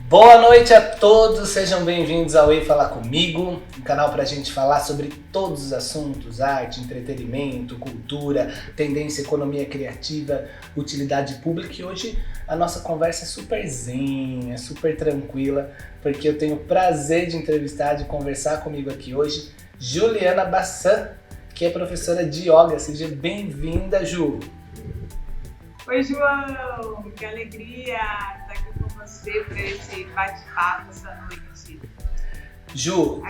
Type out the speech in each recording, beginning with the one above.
Boa noite a todos, sejam bem-vindos ao Ei Falar Comigo, um canal para a gente falar sobre todos os assuntos, arte, entretenimento, cultura, tendência, economia criativa, utilidade pública. E hoje a nossa conversa é super zen, é super tranquila, porque eu tenho o prazer de entrevistar, de conversar comigo aqui hoje, Juliana Bassan, que é professora de yoga. Seja bem-vinda, Ju! Oi, João! Que alegria estar aqui com você para esse bate-papo essa noite. Ju,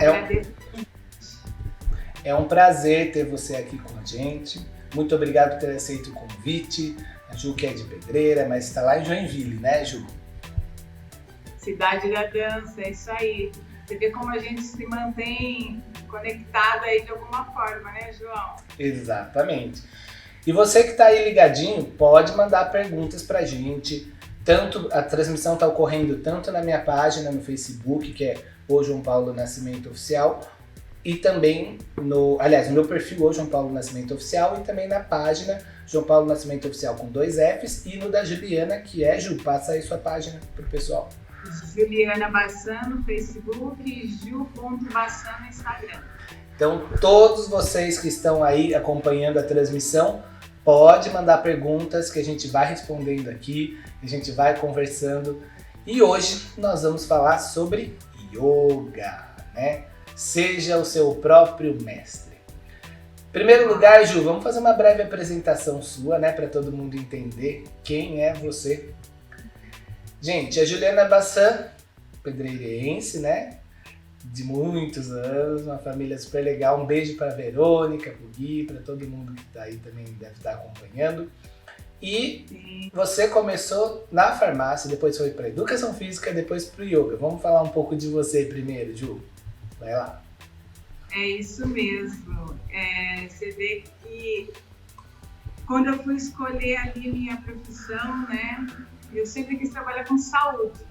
é um prazer ter você aqui com a gente. Muito obrigado por ter aceito o convite. A Ju que é de Pedreira, mas está lá em Joinville, né, Ju? Cidade da dança, é isso aí. Você vê como a gente se mantém conectado aí de alguma forma, né, João? Exatamente. E você que está aí ligadinho, pode mandar perguntas pra gente. A transmissão está ocorrendo tanto na minha página no Facebook, que é o João Paulo Nascimento Oficial, e também no meu perfil, o João Paulo Nascimento Oficial, e também na página João Paulo Nascimento Oficial com 2 Fs, e no da Juliana, que é Ju. Passa aí sua página pro pessoal. Juliana Bassan no Facebook e ju.bassan no Instagram. Então, todos vocês que estão aí acompanhando a transmissão, pode mandar perguntas que a gente vai respondendo aqui, a gente vai conversando. E hoje nós vamos falar sobre yoga, né? Seja o seu próprio mestre. Em primeiro lugar, Ju, vamos fazer uma breve apresentação sua, né? Para todo mundo entender quem é você. Gente, a Juliana Bassan, pedreirense, né? De muitos anos, uma família super legal. Um beijo para Verônica, para o Gui, para todo mundo que está aí também deve estar acompanhando. E você começou na farmácia, depois foi para educação física, depois para o yoga. Vamos falar um pouco de você primeiro, Ju? Vai lá. É isso mesmo. Você vê que quando eu fui escolher ali minha profissão, né, eu sempre quis trabalhar com saúde.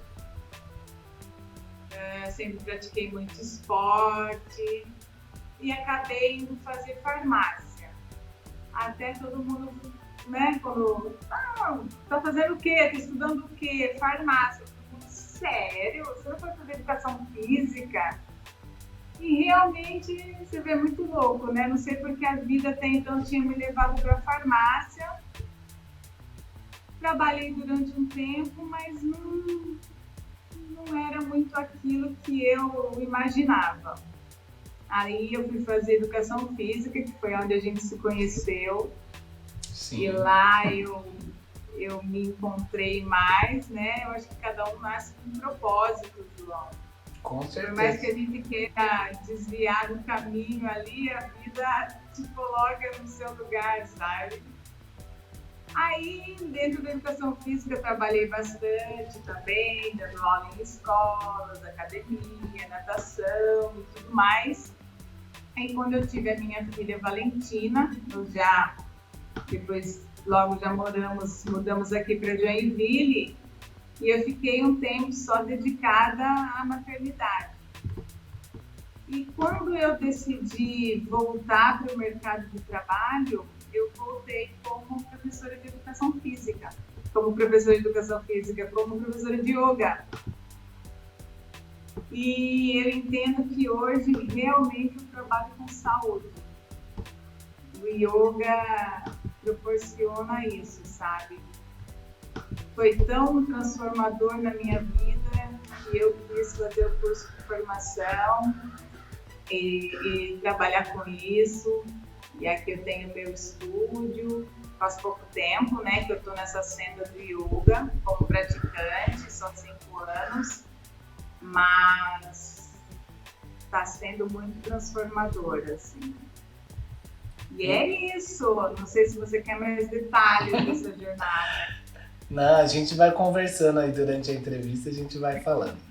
Sempre pratiquei muito esporte e acabei indo fazer farmácia. Até todo mundo, né, quando... tá fazendo o quê? Tá estudando o quê? Farmácia. Sério? Você não foi fazer educação física? E realmente você vê muito louco, né? Não sei porque a vida até então tinha me levado para farmácia. Trabalhei durante um tempo, mas não era muito aquilo que eu imaginava. Aí eu fui fazer educação física, que foi onde a gente se conheceu. Sim. E lá eu me encontrei mais, né? Eu acho que cada um nasce com um propósito, João. Com certeza. Por mais que a gente queira desviar do caminho ali, a vida te coloca no seu lugar, sabe? Aí, dentro da educação física, eu trabalhei bastante também, dando aula em escolas, academia, natação e tudo mais. Aí, quando eu tive a minha filha Valentina, logo já mudamos aqui para Joinville, e eu fiquei um tempo só dedicada à maternidade. E quando eu decidi voltar para o mercado de trabalho, eu voltei como professora de educação física, como professora de yoga. E eu entendo que hoje realmente eu trabalho com saúde. O yoga proporciona isso, sabe? Foi tão transformador na minha vida que eu quis fazer o curso de formação e trabalhar com isso. E aqui eu tenho meu estúdio, faz pouco tempo, né, que eu estou nessa senda do yoga como praticante, são 5 anos, mas está sendo muito transformador, assim. E é isso, não sei se você quer mais detalhes dessa jornada. Não, a gente vai conversando aí durante a entrevista, a gente vai falando.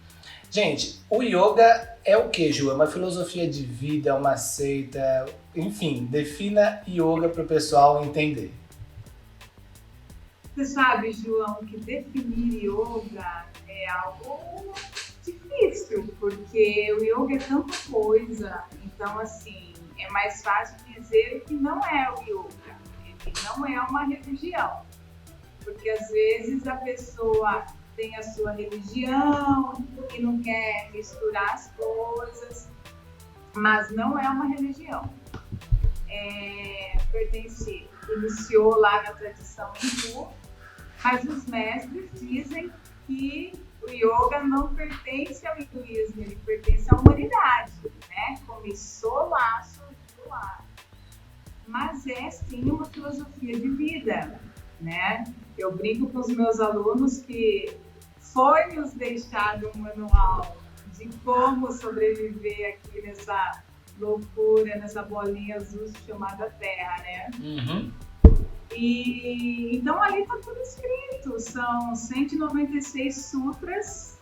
Gente, o yoga é o que, Ju? É uma filosofia de vida, é uma seita, enfim, defina yoga para o pessoal entender. Você sabe, João, que definir yoga é algo difícil, porque o yoga é tanta coisa, então, assim, é mais fácil dizer que não é o yoga, ele não é uma religião, porque às vezes a pessoa tem a sua religião e não quer misturar as coisas, mas não é uma religião. Iniciou lá na tradição hindu, mas os mestres dizem que o yoga não pertence ao hinduísmo, ele pertence à humanidade, né? Começou lá, surgiu lá. Mas é sim uma filosofia de vida, né? Eu brinco com os meus alunos que foi nos deixado um manual de como sobreviver aqui nessa loucura, nessa bolinha azul chamada Terra, né? Uhum. E então ali está tudo escrito, são 196 sutras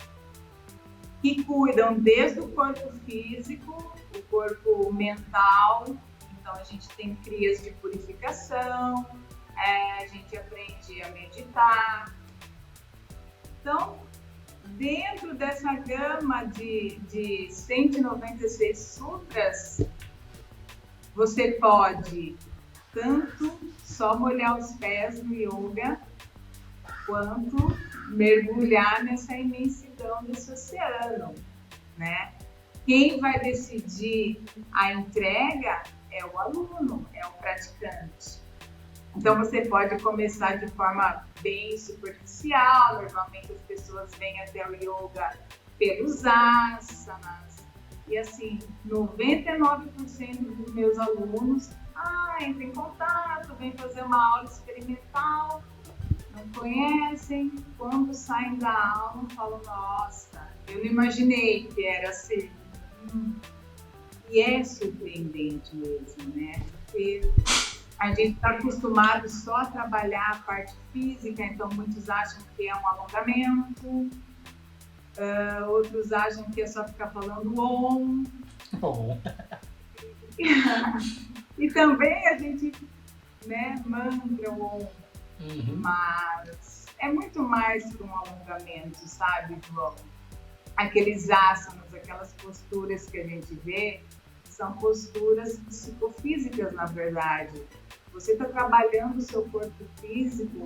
que cuidam desde o corpo físico, o corpo mental. Então a gente tem crias de purificação, a gente aprende a meditar. Então, dentro dessa gama de 196 sutras, você pode tanto só molhar os pés no yoga, quanto mergulhar nessa imensidão desse oceano, né? Quem vai decidir a entrega é o aluno, é o praticante. Então você pode começar de forma bem superficial, normalmente as pessoas vêm até o yoga pelos asanas, e assim, 99% dos meus alunos entra em contato, vem fazer uma aula experimental, não conhecem, quando saem da aula falam, nossa, eu não imaginei que era assim. E é surpreendente mesmo, né? Porque a gente está acostumado só a trabalhar a parte física, então muitos acham que é um alongamento, outros acham que é só ficar falando om. Bom. E também a gente, né, mantra o om. Uhum. Mas é muito mais que um alongamento, sabe, João? Aqueles asanas, aquelas posturas que a gente vê, são posturas psicofísicas, na verdade. Você está trabalhando o seu corpo físico,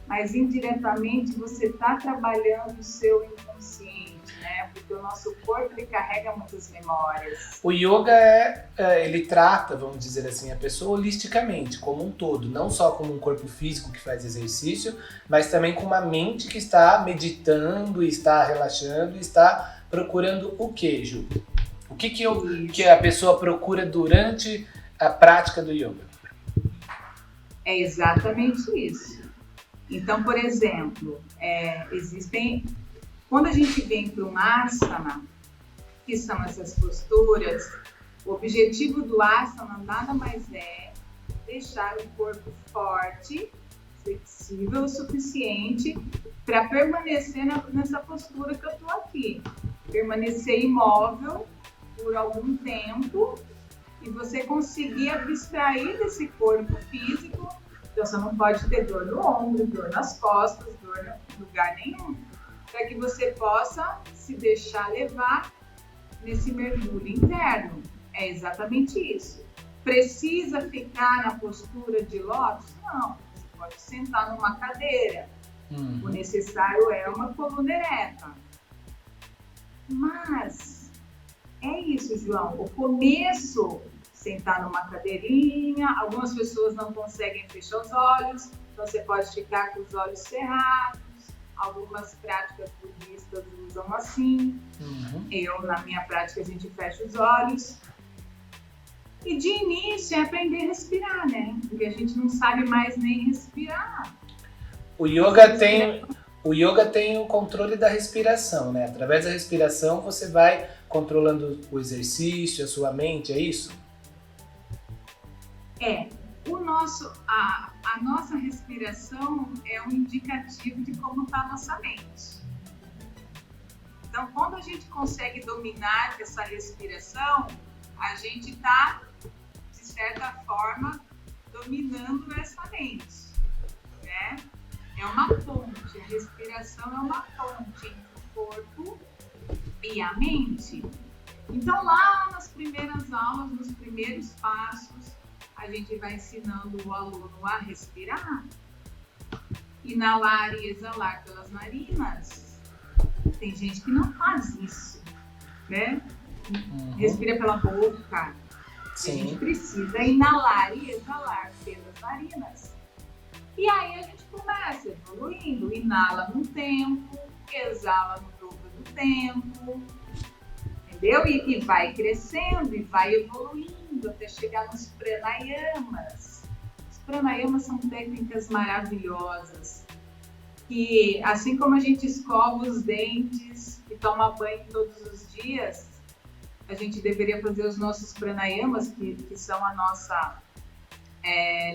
mas indiretamente você está trabalhando o seu inconsciente, né? Porque o nosso corpo, ele carrega muitas memórias. O yoga ele trata, vamos dizer assim, a pessoa holisticamente, como um todo, não só como um corpo físico que faz exercício, mas também com uma mente que está meditando, está relaxando, está procurando o quê, Ju? O que a pessoa procura durante a prática do yoga? É exatamente isso. Então, por exemplo, quando a gente vem para um asana, que são essas posturas, o objetivo do asana nada mais é deixar o corpo forte, flexível o suficiente para permanecer nessa postura que eu estou aqui. Permanecer imóvel por algum tempo e você conseguir abstrair desse corpo físico. Então você não pode ter dor no ombro, dor nas costas, dor em lugar nenhum, para que você possa se deixar levar nesse mergulho interno. É exatamente isso. Precisa ficar na postura de lótus? Não, você pode sentar numa cadeira. O necessário é uma coluna ereta. Mas é isso, João. O começo, sentar numa cadeirinha, algumas pessoas não conseguem fechar os olhos, então você pode ficar com os olhos cerrados. Algumas práticas budistas usam assim. Na minha prática, a gente fecha os olhos. E de início é aprender a respirar, né? Porque a gente não sabe mais nem respirar. O yoga tem o controle da respiração, né? Através da respiração você vai controlando o exercício, a sua mente, é isso? A nossa respiração é um indicativo de como está a nossa mente. Então, quando a gente consegue dominar essa respiração, a gente está, de certa forma, dominando essa mente, né? É uma ponte, a respiração é uma ponte entre o corpo e a mente. Então, lá nas primeiras aulas, nos primeiros passos, a gente vai ensinando o aluno a respirar. inalar e exalar pelas narinas. Tem gente que não faz isso, né? Respira pela boca. Sim. A gente precisa inalar e exalar pelas narinas. E aí a gente começa evoluindo. Inala num tempo, exala no dobro do tempo. Entendeu? E vai crescendo e vai evoluindo até chegar nos pranayamas. Os pranayamas são técnicas maravilhosas que, assim como a gente escova os dentes e toma banho todos os dias, a gente deveria fazer os nossos pranayamas, que são a nossa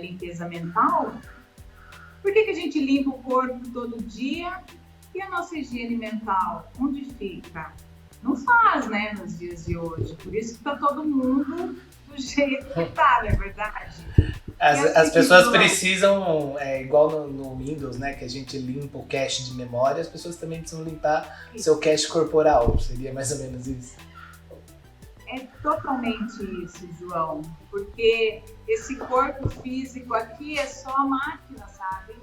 limpeza mental. Por que a gente limpa o corpo todo dia e a nossa higiene mental? Onde fica? Não faz, né, nos dias de hoje. Por isso que tá todo mundo do jeito que tá, não é verdade? As pessoas precisam, igual no Windows, né, que a gente limpa o cache de memória, as pessoas também precisam limpar seu cache corporal. Seria mais ou menos isso. É totalmente isso, João. Porque esse corpo físico aqui é só a máquina, sabe?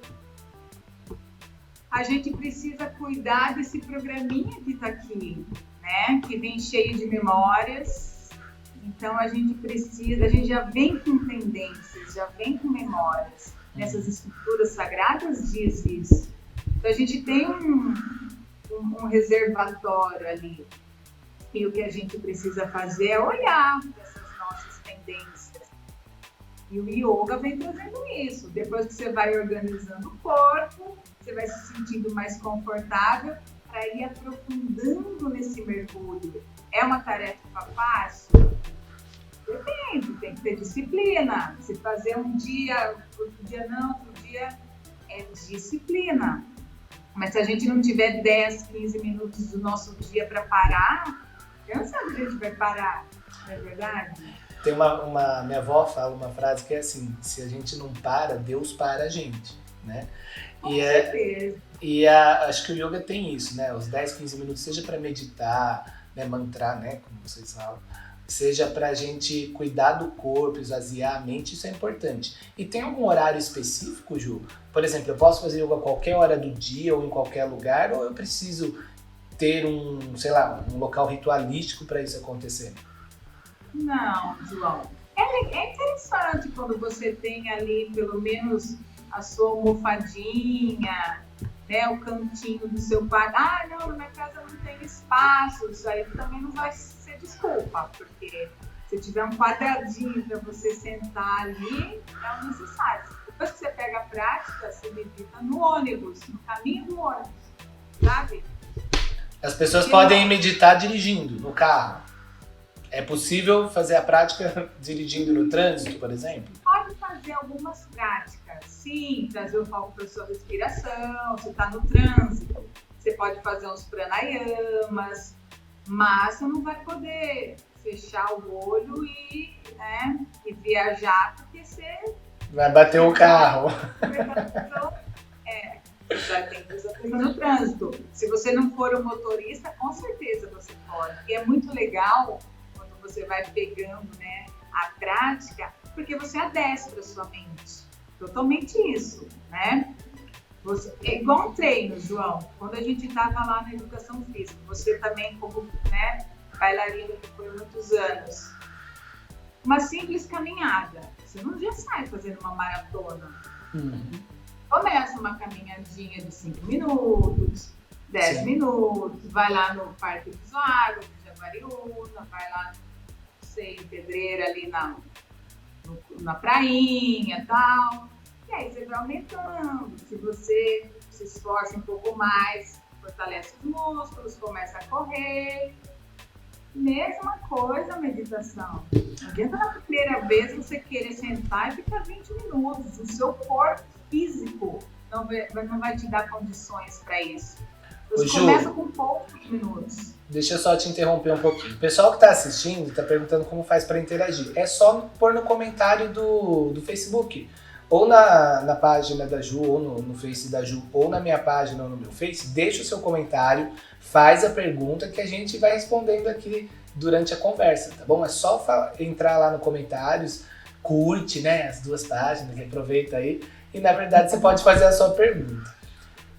A gente precisa cuidar desse programinha que tá aqui, né? Que vem cheio de memórias. Então a gente já vem com tendências, já vem com memórias. Nessas escrituras sagradas diz isso. Então a gente tem um reservatório ali. E o que a gente precisa fazer é olhar para essas nossas tendências. E o yoga vem trazendo isso. Depois que você vai organizando o corpo, você vai se sentindo mais confortável para ir aprofundando nesse mergulho. É uma tarefa fácil? Depende, tem que ter disciplina. Se fazer um dia, outro dia não, outro dia é disciplina. Mas se a gente não tiver 10, 15 minutos do nosso dia para parar, eu não sei onde a gente vai parar, não é verdade? Tem minha avó fala uma frase que é assim: se a gente não para, Deus para a gente, né? Com certeza. Acho que o yoga tem isso, né? Os 10, 15 minutos, seja para meditar, né, mantrar, né, como vocês falam, seja para a gente cuidar do corpo, esvaziar a mente, isso é importante. E tem algum horário específico, Ju? Por exemplo, eu posso fazer yoga a qualquer hora do dia ou em qualquer lugar, ou eu preciso ter um local ritualístico para isso acontecer? Não, João. É interessante quando você tem ali pelo menos a sua almofadinha, né, o cantinho do seu quarto. Ah, não, na minha casa não tem espaço. Isso aí também não vai ser desculpa, porque se tiver um quadradinho para você sentar ali, é o necessário. Depois que você pega a prática, você medita no ônibus, no caminho do ônibus, sabe? As pessoas podem meditar dirigindo no carro. É possível fazer a prática dirigindo no trânsito, por exemplo? Pode fazer algumas práticas, sim, trazer o foco para sua respiração. Você está no trânsito, você pode fazer uns pranayamas, mas você não vai poder fechar o olho e viajar, porque você vai bater o carro. Já tem coisa no trânsito. Se você não for o motorista, com certeza você pode. E é muito legal quando você vai pegando, né, a prática, porque você adestra a sua mente. Totalmente isso, né? É igual um treino, João. Quando a gente estava lá na educação física, você também como, né, bailarina que foi muitos anos, uma simples caminhada. Você não já sai fazendo uma maratona. Começa uma caminhadinha de 5 minutos, 10 minutos, vai lá no Parque dos Lagos, de Jaguariúna, vai lá, não sei, em Pedreira, ali na prainha e tal. E aí você vai aumentando. Se você se esforça um pouco mais, fortalece os músculos, começa a correr. Mesma coisa a meditação. Não adianta na primeira vez você querer sentar e ficar 20 minutos. O seu corpo físico não vai te dar condições para isso. Você começa com poucos minutos. Deixa eu só te interromper um pouquinho. O pessoal que está assistindo está perguntando como faz para interagir. É só pôr no comentário do Facebook. Ou na página da Ju, ou no Face da Ju, ou na minha página ou no meu Face. Deixa o seu comentário, faz a pergunta que a gente vai respondendo aqui durante a conversa, tá bom? É só entrar lá no comentários, curte, né, as duas páginas, aproveita aí e na verdade você pode fazer a sua pergunta.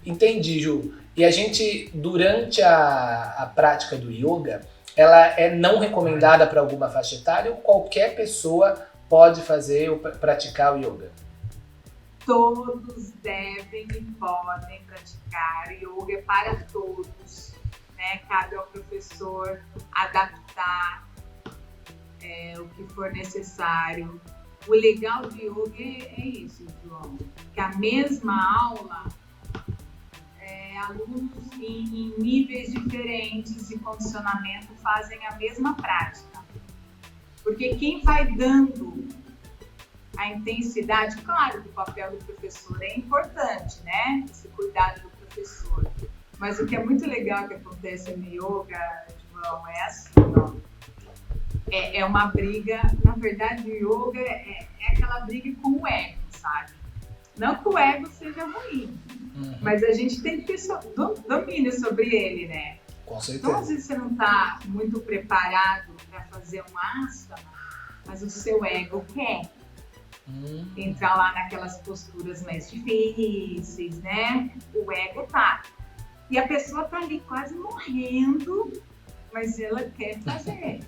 Entendi, Ju. E a gente, durante a prática do yoga, ela é não recomendada para alguma faixa etária ou qualquer pessoa pode fazer ou praticar o yoga? Todos devem e podem praticar. Yoga é para todos, né? Cabe ao professor adaptar o que for necessário. O legal do yoga é isso, João, que a mesma aula, alunos em níveis diferentes de condicionamento fazem a mesma prática. Porque quem vai dando a intensidade, claro que o papel do professor é importante, né? Esse cuidado do professor. Mas o que é muito legal que acontece no yoga, João, é assim, ó. É uma briga, na verdade o yoga é aquela briga com o ego, sabe? Não que o ego seja ruim, mas a gente tem que ter domínio sobre ele, né? Com certeza. Então, às vezes você não está muito preparado para fazer um asana, mas o seu ego quer entrar lá naquelas posturas mais difíceis, né? O ego tá. E a pessoa tá ali quase morrendo, mas ela quer fazer.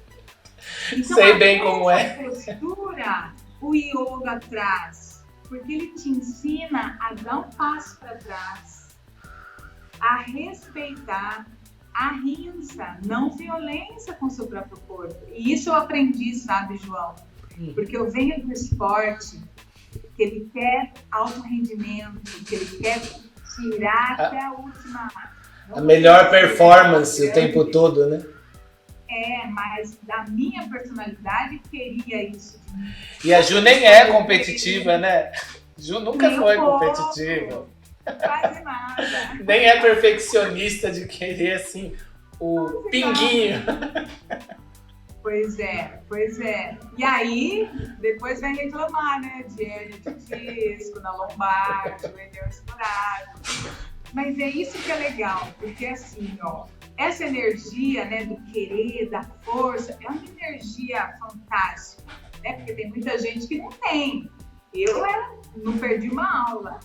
Então, sei bem como é. Postura, o yoga traz, porque ele te ensina a dar um passo para trás, a respeitar a rinça, não violência com o seu próprio corpo. E isso eu aprendi, sabe, João? Porque eu venho do esporte, que ele quer alto rendimento, que ele quer tirar até a última... A melhor performance o tempo todo, né? Mas da minha personalidade queria isso de mim. E a Ju nem é competitiva, né? Ju nunca foi competitiva. Quase nada. Nem é perfeccionista de querer, assim, o pinguinho. Pois é. E aí, depois vai reclamar, né? De hérnia de disco, na lombar, joelho estourado. Mas é isso que é legal, porque assim, ó, essa energia, né, do querer, da força, é uma energia fantástica, né? Porque tem muita gente que não tem. Eu não perdi uma aula,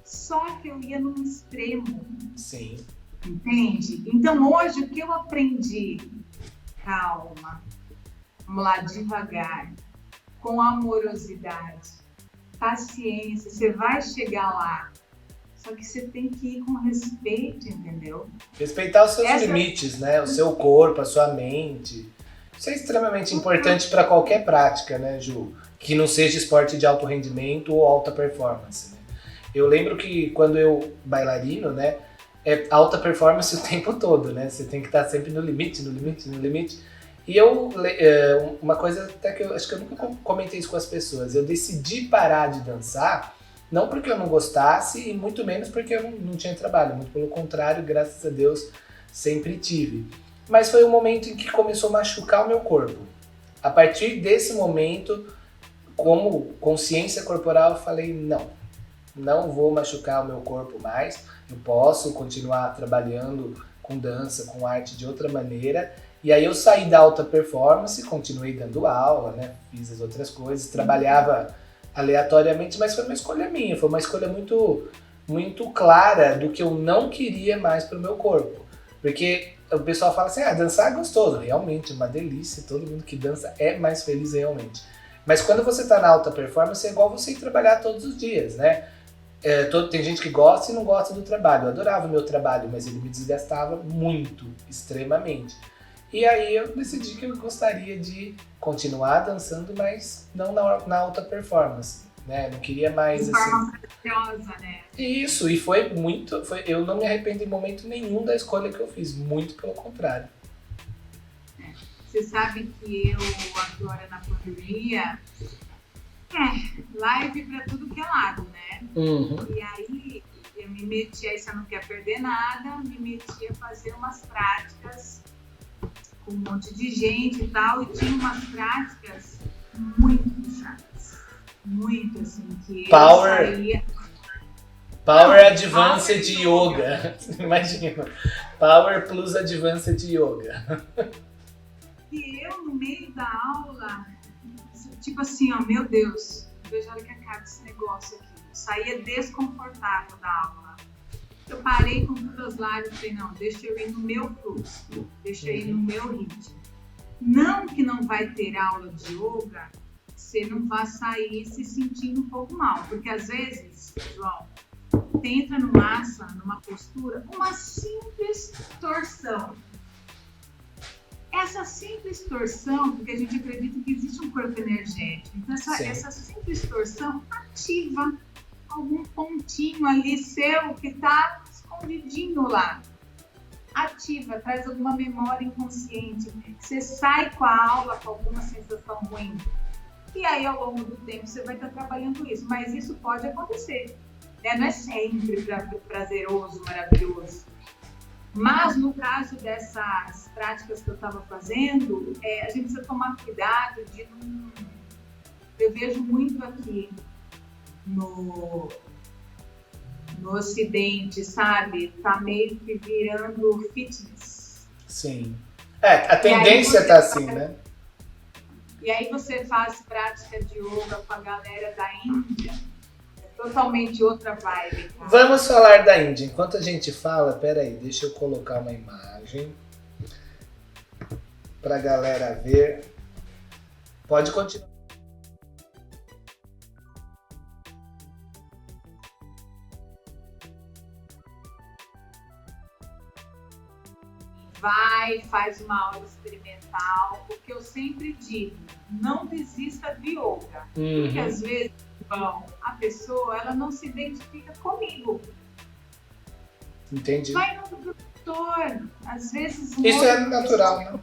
só que eu ia num extremo. Sim. Entende? Então hoje o que eu aprendi? Calma, vamos lá, devagar, com amorosidade, paciência, você vai chegar lá. Só que você tem que ir com respeito, entendeu? Respeitar os seus limites, né? O seu corpo, a sua mente. Isso é extremamente importante para qualquer prática, né, Ju? Que não seja esporte de alto rendimento ou alta performance, né? Eu lembro que quando eu bailarino, né, é alta performance o tempo todo, né? Você tem que estar sempre no limite. E uma coisa até que eu acho que eu nunca comentei isso com as pessoas, eu decidi parar de dançar. Não porque eu não gostasse e muito menos porque eu não tinha trabalho. Muito pelo contrário, graças a Deus, sempre tive. Mas foi um momento em que começou a machucar o meu corpo. A partir desse momento, como consciência corporal, eu falei, não vou machucar o meu corpo mais. Eu posso continuar trabalhando com dança, com arte de outra maneira. E aí eu saí da alta performance, continuei dando aula, né? Fiz as outras coisas, trabalhava aleatoriamente, mas foi uma escolha minha, foi uma escolha muito, muito clara do que eu não queria mais pro meu corpo. Porque o pessoal fala assim, dançar é gostoso, realmente, é uma delícia, todo mundo que dança é mais feliz realmente. Mas quando você tá na alta performance, é igual você ir trabalhar todos os dias, né? Tem gente que gosta e não gosta do trabalho, eu adorava o meu trabalho, mas ele me desgastava muito, extremamente. E aí eu decidi que eu gostaria de continuar dançando, mas não na alta performance, né? Não queria mais de forma prazerosa, né? Isso, e eu não me arrependo em momento nenhum da escolha que eu fiz, muito pelo contrário. Você sabe que eu agora na pandemia, live pra tudo que é lado, né? E aí eu me meti, aí você não quer perder nada, me meti a fazer umas práticas com um monte de gente e tal, e tinha umas práticas muito puxadas. Muito, assim, que Power Advanced Power Yoga. Imagina. Power plus Advanced Yoga. E eu, no meio da aula, tipo assim, ó, meu Deus, veja a hora que acaba esse negócio aqui. saía desconfortável da aula. Eu parei com todas as lives e falei, não, deixa eu ir no meu fluxo, deixa eu ir no meu ritmo. Não que não vai ter aula de yoga, você não vai sair se sentindo um pouco mal, porque às vezes, João, você entra numa asana, numa postura, uma simples torção. Essa simples torção, porque a gente acredita que existe um corpo energético, então essa simples torção ativa algum pontinho ali seu que está escondidinho lá. Ativa, traz alguma memória inconsciente. Você sai com a aula com alguma sensação ruim. E aí, ao longo do tempo, você vai estar trabalhando isso. Mas isso pode acontecer. Né? Não é sempre prazeroso, maravilhoso. Mas, no caso dessas práticas que eu estava fazendo, a gente precisa tomar cuidado de não... Eu vejo muito aqui no Ocidente, sabe? Tá meio que virando fitness. Sim. A tendência tá assim, né? E aí você faz prática de yoga com a galera da Índia. Totalmente outra vibe. Cara. Vamos falar da Índia. Enquanto a gente fala, peraí, deixa eu colocar uma imagem pra galera ver. Pode continuar. Vai, faz uma aula experimental, porque eu sempre digo, não desista do yoga. Uhum. Porque às vezes, bom, a pessoa ela não se identifica comigo. Entendi. Vai no doutor, às vezes... Isso é natural, né?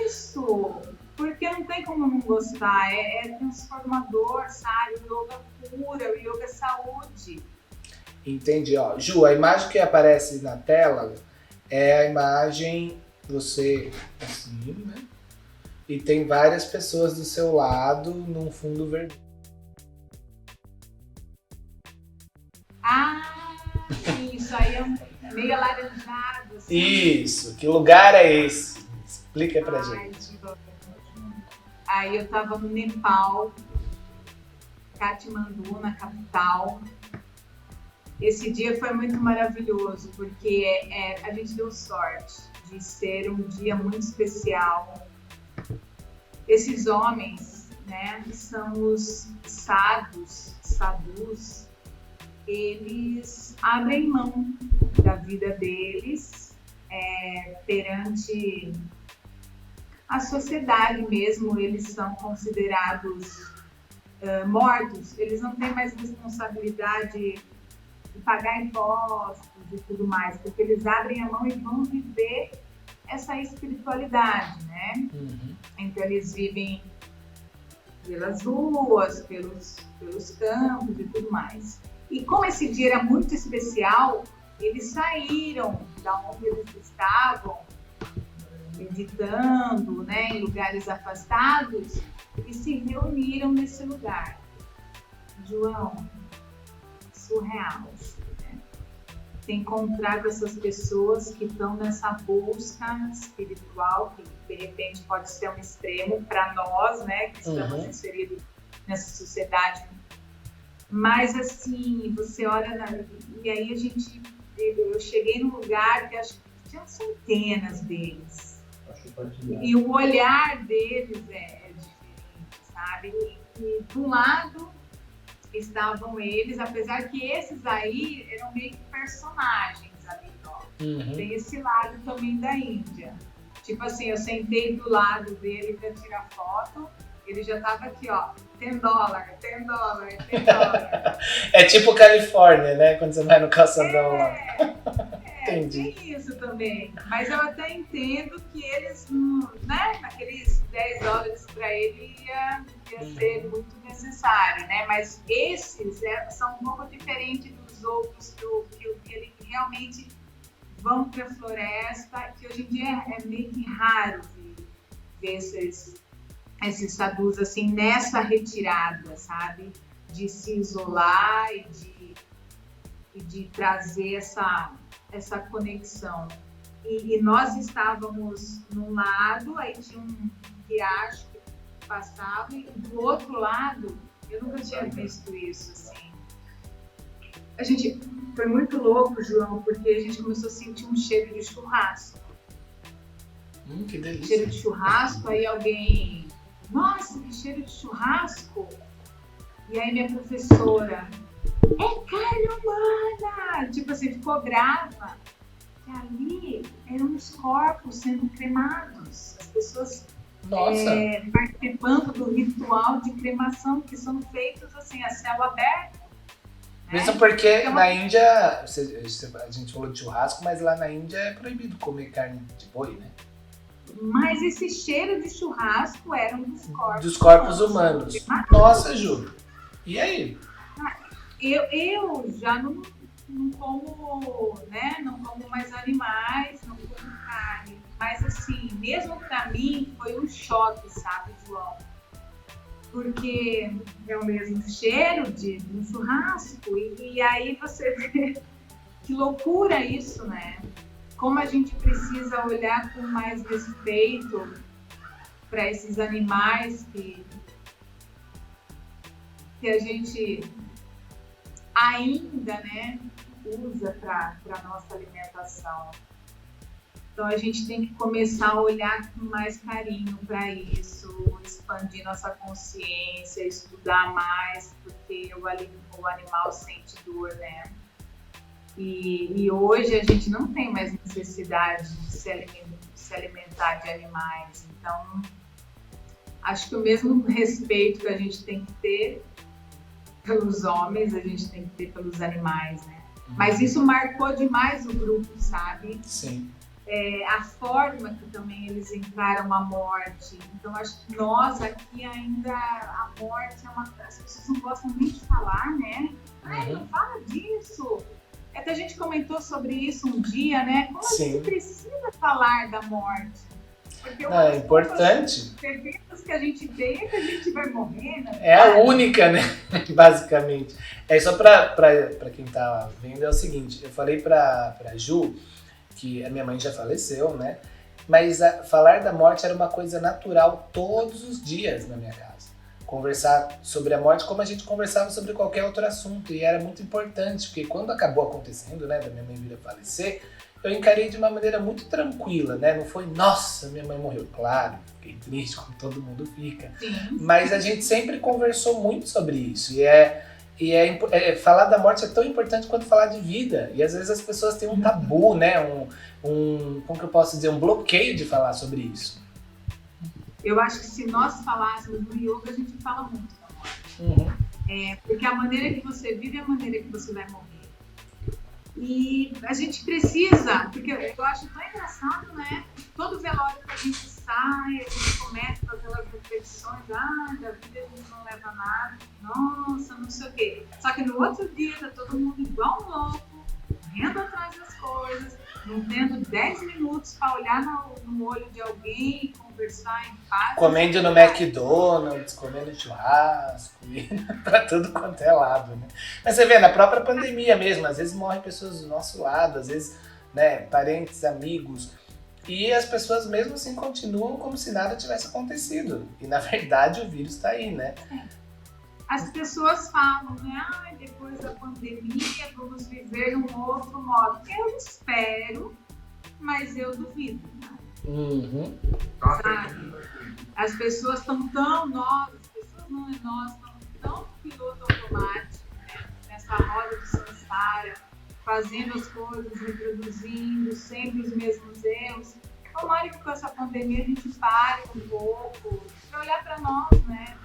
Isso, porque não tem como não gostar, é transformador, sabe? O yoga cura, o yoga é saúde. Entendi, ó. Ju, a imagem que aparece na tela é a imagem, você assim, né? E tem várias pessoas do seu lado num fundo verde. Ah, isso aí é meio alaranjado. Assim. Isso, que lugar é esse? Explica pra gente. Aí eu tava no Nepal, Katmandu, na capital. Esse dia foi muito maravilhoso, porque a gente deu sorte de ser um dia muito especial. Esses homens, né, são os sadhus, eles abrem mão da vida deles perante a sociedade mesmo, eles são considerados mortos, eles não têm mais responsabilidade de pagar impostos e tudo mais, porque eles abrem a mão e vão viver essa espiritualidade, né? Uhum. Então eles vivem pelas ruas, pelos campos e tudo mais. E como esse dia era muito especial, eles saíram da onde eles estavam, meditando, né, em lugares afastados, e se reuniram nesse lugar. João, surreal, né? Se encontrar com essas pessoas que estão nessa busca espiritual, que de repente pode ser um extremo para nós, né, que estamos inseridos nessa sociedade. Mas assim, você olha, e aí eu cheguei num lugar que acho que tinha centenas deles. E o olhar deles é diferente, sabe? E de um lado estavam eles, apesar que esses aí eram meio que personagens ali, ó. Tem esse lado também da Índia. Tipo assim, eu sentei do lado dele para tirar foto, ele já tava aqui, ó, $10. É tipo Califórnia, né? Quando você vai no calçadão lá. Entendi. Tem isso também. Mas eu até entendo que eles, né, aqueles $10 para ele ia ser muito necessário, né? Mas esses são um pouco diferentes dos outros que eu vi ali, que realmente vão para a floresta, que hoje em dia é meio que raro ver esses sadhus assim nessa retirada, sabe? De se isolar e de trazer essa conexão. E nós estávamos num lado, aí tinha um riacho que passava, e do outro lado Eu nunca tinha visto isso, assim. A gente foi muito louco, João, porque a gente começou a sentir um cheiro de churrasco. Que delícia. Cheiro de churrasco, aí alguém... Nossa, que cheiro de churrasco! E aí minha professora... É carne humana! Tipo assim, ficou brava. E ali eram os corpos sendo cremados. As pessoas participando do ritual de cremação, que são feitos assim, a céu aberto. Mesmo porque na Índia, a gente falou de churrasco, mas lá na Índia é proibido comer carne de boi, né? Mas esse cheiro de churrasco era dos corpos humanos. Nossa, Ju. E aí? Eu já não como, né? Não como mais animais, não como carne. Mas assim, mesmo pra mim foi um choque, sabe, João? Porque é o mesmo cheiro de um churrasco. E aí você vê que loucura isso, né? Como a gente precisa olhar com mais respeito para esses animais que a gente ainda, né, usa para nossa alimentação. Então a gente tem que começar a olhar com mais carinho para isso, expandir nossa consciência, estudar mais, porque o animal sente dor, né? E hoje a gente não tem mais necessidade de se alimentar de animais. Então, acho que o mesmo respeito que a gente tem que ter pelos homens, a gente tem que ter pelos animais, né? Mas isso marcou demais o grupo, sabe? Sim. A forma que também eles encaram a morte. Então, acho que nós aqui ainda, a morte é uma... As pessoas não gostam nem de falar, né? Ai, não fala disso. Até a gente comentou sobre isso um dia, né? Como a gente precisa falar da morte? Porque é importante. Perguntas que a gente tem é que a gente vai morrer, né? É a única, né? Basicamente. Só pra quem tá vendo, é o seguinte. Eu falei pra Ju que a minha mãe já faleceu, né? Mas falar da morte era uma coisa natural todos os dias na minha casa. Conversar sobre a morte como a gente conversava sobre qualquer outro assunto. E era muito importante, porque quando acabou acontecendo, né, da minha mãe vir a falecer, eu encarei de uma maneira muito tranquila, né? Não foi, nossa, minha mãe morreu. Claro, fiquei triste, como todo mundo fica. Sim. Mas a gente sempre conversou muito sobre isso. Falar da morte é tão importante quanto falar de vida. E às vezes as pessoas têm um tabu, né? Como que eu posso dizer? Um bloqueio de falar sobre isso. Eu acho que se nós falássemos no yoga, a gente fala muito da morte. Porque a maneira que você vive é a maneira que você vai morrer. E a gente precisa, porque eu acho tão engraçado, né? Todo velório que a gente sai, a gente começa com aquelas reflexões, da vida a gente não leva nada, nossa, não sei o quê. Só que no outro dia tá todo mundo igual um louco, correndo atrás das coisas, não tendo 10 minutos para olhar no olho de alguém e conversar em paz. Comendo no McDonald's, comendo churrasco, indo pra tudo quanto é lado, né? Mas você vê, na própria pandemia mesmo, às vezes morrem pessoas do nosso lado, às vezes, né, parentes, amigos, e as pessoas mesmo assim continuam como se nada tivesse acontecido. E na verdade o vírus tá aí, né? As pessoas falam, né? Depois da pandemia vamos viver num outro modo. Eu espero, mas eu duvido. Sabe? As pessoas estão nós estamos tão piloto automático, né? Nessa roda de samsara, fazendo as coisas, reproduzindo sempre os mesmos erros. Tomara que com essa pandemia a gente pare um pouco para olhar para nós, né?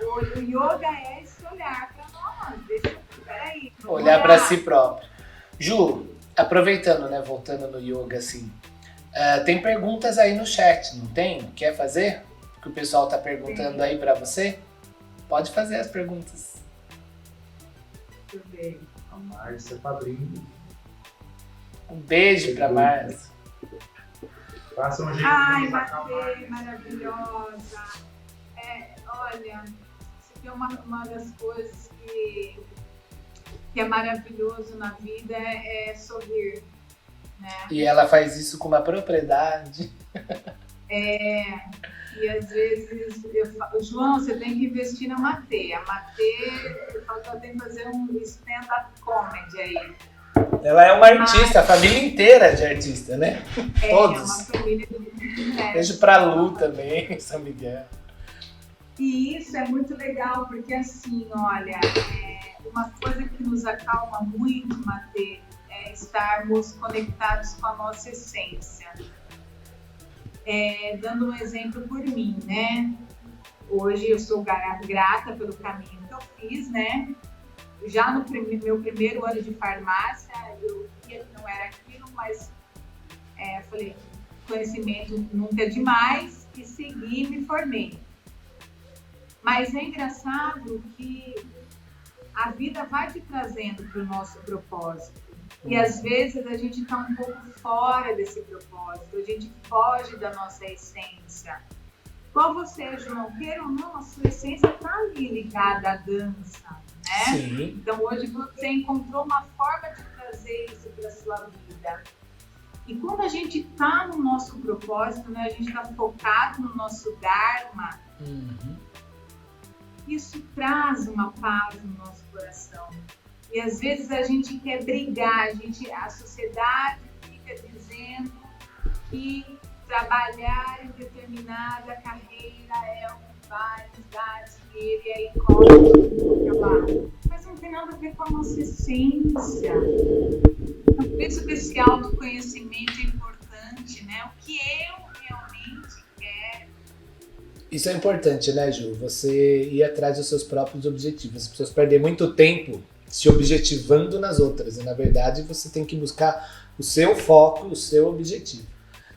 O yoga é esse olhar para nós. Peraí. Olhar para si próprio. Ju, aproveitando, né, voltando no yoga, assim, tem perguntas aí no chat, não tem? Quer fazer? Que o pessoal tá perguntando aí para você? Pode fazer as perguntas. Deixa eu ver. A Márcia Padrinho. Um beijo para Márcia. Faça um jeito. Ai, Matei, maravilhosa. Olha, isso aqui é uma das coisas que é maravilhoso na vida, é sorrir, né? E ela faz isso com uma propriedade. E E às vezes eu falo, João, você tem que investir na Matê. A Matê, eu falo que ela tem que fazer um stand-up comedy aí. Ela é uma artista, a família inteira de artista, né? Todos. É uma família de Beijo pra Lu também, São Miguel. E isso é muito legal, porque assim, olha, uma coisa que nos acalma muito, Matê, é estarmos conectados com a nossa essência. Dando um exemplo por mim, né? Hoje eu sou grata pelo caminho que eu fiz, né? Já no meu primeiro ano de farmácia, eu via que não era aquilo, mas falei, conhecimento nunca é demais, e segui e me formei. Mas é engraçado que a vida vai te trazendo para o nosso propósito. E às vezes a gente está um pouco fora desse propósito, a gente foge da nossa essência. Igual você, João, queira ou não, a sua essência está ali ligada à dança, né? Sim. Então hoje você encontrou uma forma de trazer isso para a sua vida. E quando a gente está no nosso propósito, né, a gente está focado no nosso Dharma, isso traz uma paz no nosso coração. E às vezes a gente quer brigar, a sociedade fica dizendo que trabalhar em determinada carreira é o que vai nos dar dinheiro e aí corre o trabalho. Mas não tem nada a ver com a nossa essência. Então, por isso que esse autoconhecimento é importante, né? O que eu realmente quero. Isso é importante, né, Ju? Você ir atrás dos seus próprios objetivos. As pessoas perdem muito tempo se objetivando nas outras. E, na verdade, você tem que buscar o seu foco, o seu objetivo.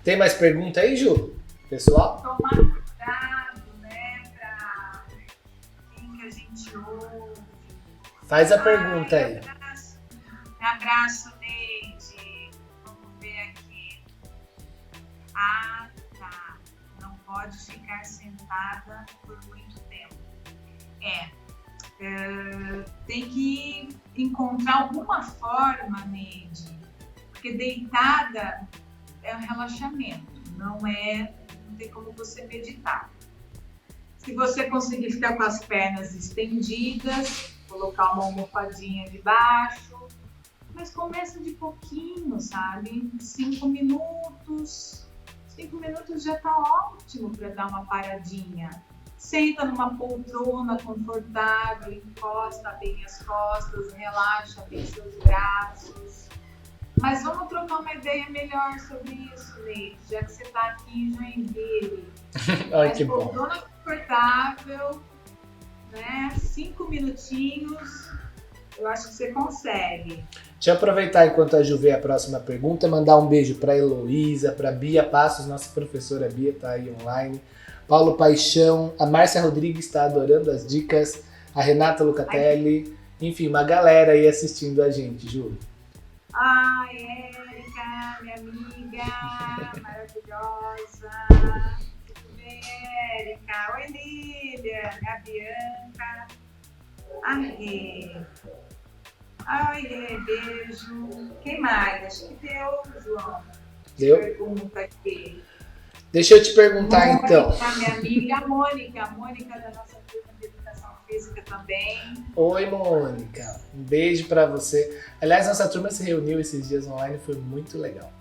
Tem mais pergunta aí, Ju? Pessoal? Tomar cuidado, né, pra quem que a gente ouve. Faz a pergunta aí. Abraço, Neide. Vamos ver aqui. Ah, tá. Não pode ficar sentada por muito tempo. Tem que encontrar alguma forma, Neide, porque deitada é um relaxamento, não tem como você meditar. Se você conseguir ficar com as pernas estendidas, colocar uma almofadinha debaixo, mas começa de pouquinho, sabe? 5 minutos. 5 minutos já tá ótimo para dar uma paradinha. Senta numa poltrona confortável, encosta bem as costas, relaxa bem seus braços. Mas vamos trocar uma ideia melhor sobre isso, Neide, já que você está aqui em Joinville. Ai, que bom. Poltrona confortável, né? 5 minutinhos, eu acho que você consegue. Deixa eu aproveitar enquanto a Ju vê a próxima pergunta, mandar um beijo para Heloísa, para Bia Passos, nossa professora Bia está aí online. Paulo Paixão, a Márcia Rodrigues está adorando as dicas, a Renata Lucatelli, enfim, uma galera aí assistindo a gente, Ju. Ai, Érica, minha amiga, maravilhosa. Tudo bem, Érica? Oi, Lília, a Bianca. Ai, beijo. Quem mais? Acho que deu, João. Deu? Pergunta aqui. Deixa eu te perguntar Mônica, então. minha amiga, a Mônica da nossa turma de educação física também. Oi, Mônica. Um beijo pra você. Aliás, nossa turma se reuniu esses dias online, foi muito legal.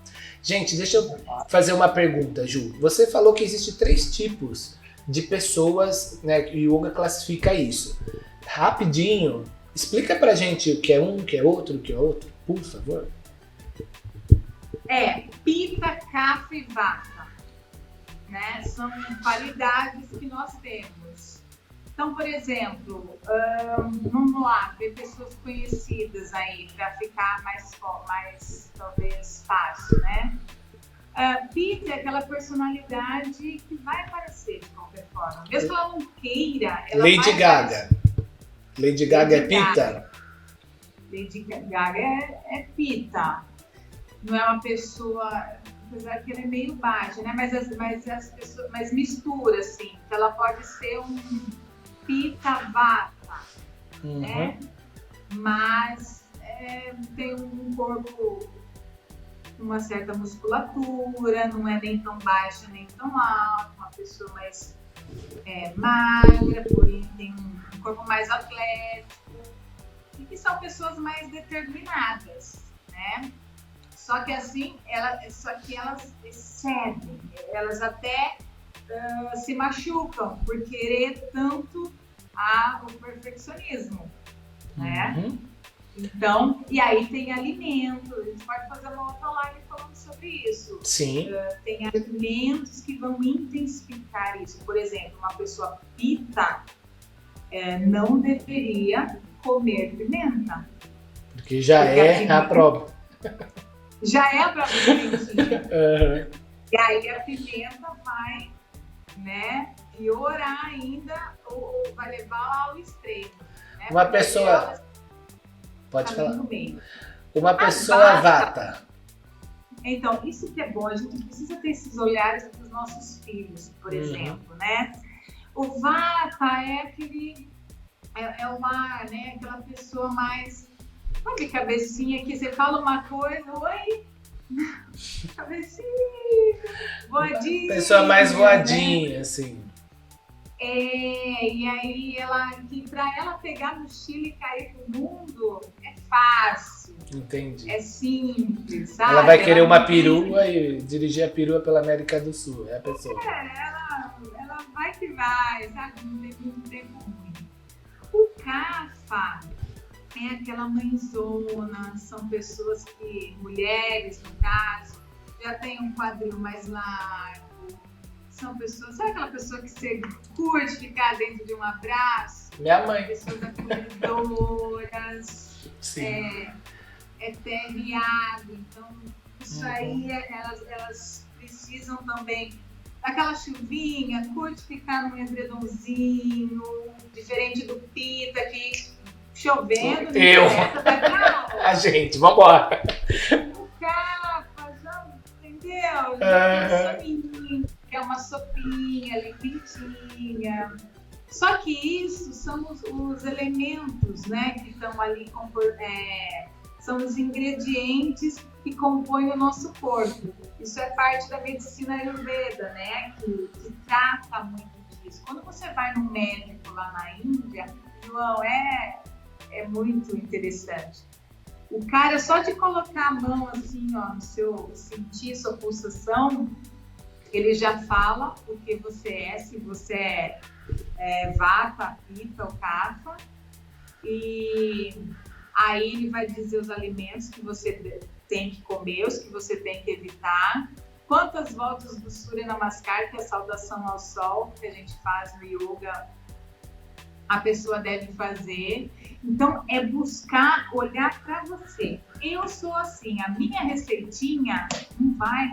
Gente, deixa eu fazer uma pergunta, Ju. Você falou que existem 3 tipos de pessoas, né, que o yoga classifica isso. Rapidinho, explica pra gente o que é um, o que é outro, por favor. Pitta, Kapha e Vata. Né? São qualidades que nós temos. Então, por exemplo, vamos lá, ver pessoas conhecidas aí, para ficar mais talvez fácil, né? Pitta é aquela personalidade que vai aparecer de qualquer forma. Mesmo que ela não queira, ela Lady vai Gaga. aparecer. Lady Gaga é Pitta? Lady Gaga é Pitta. Não é uma pessoa, apesar que ela é meio baixa, né? Mas as pessoas, mas mistura, assim. Ela pode ser um Pitta Vata, né? Mas tem um corpo uma certa musculatura, não é nem tão baixa nem tão alta, uma pessoa mais magra, porém tem um corpo mais atlético, e que são pessoas mais determinadas, né? Só que assim, elas excedem, elas até se machucam por querer tanto o perfeccionismo, né? Uhum. Então, e aí tem alimento, a gente pode fazer uma outra live falando sobre isso. Sim. Tem alimentos que vão intensificar isso. Por exemplo, uma pessoa pita não deveria comer pimenta. Porque já é a prova. Já é a prova de pimentinha. Uhum. E aí a pimenta vai, né, piorar ainda ou vai levar ao extremo. Né? Uma pessoa... Pode falar. Uma A pessoa vata. Então, isso que é bom, a gente precisa ter esses olhares para os nossos filhos, por exemplo, né? O vata é aquele, o ar, né? Aquela pessoa mais, sabe, cabecinha, que você fala uma coisa, oi, cabecinha, voadinha. Pessoa mais voadinha, né? Assim. E aí que pra ela pegar a mochila e cair pro mundo é fácil. Entendi. É simples, sabe? Ela vai querer uma perua e dirigir a perua pela América do Sul, é a pessoa. Ela vai que vai, sabe? Não tem muito tempo ruim. O Kapha é aquela mãezona, são pessoas que, mulheres no caso, já tem um quadril mais largo. São pessoas, sabe aquela pessoa que você curte ficar dentro de um abraço? Minha mãe. Pessoas acolhedoras, Sim. terriado. Então, isso aí, elas precisam também daquela chuvinha, curte ficar num edredomzinho, diferente do pita, que chovendo, a gente, vambora. O Kapha, já entendeu? Já que é uma sopinha ali, quentinha. Só que isso são os elementos, né, que estão ali, são os ingredientes que compõem o nosso corpo. Isso é parte da medicina Ayurveda, né, que trata muito disso. Quando você vai num médico lá na Índia, João, é muito interessante. O cara, só de colocar a mão assim, ó, sentir sua pulsação, ele já fala o que você é, se você é vata, pita ou kapha, e aí ele vai dizer os alimentos que você tem que comer, os que você tem que evitar, quantas voltas do Surya Namaskar, que é a saudação ao sol, que a gente faz no yoga, a pessoa deve fazer. Então, é buscar olhar para você. Eu sou assim, a minha receitinha não vai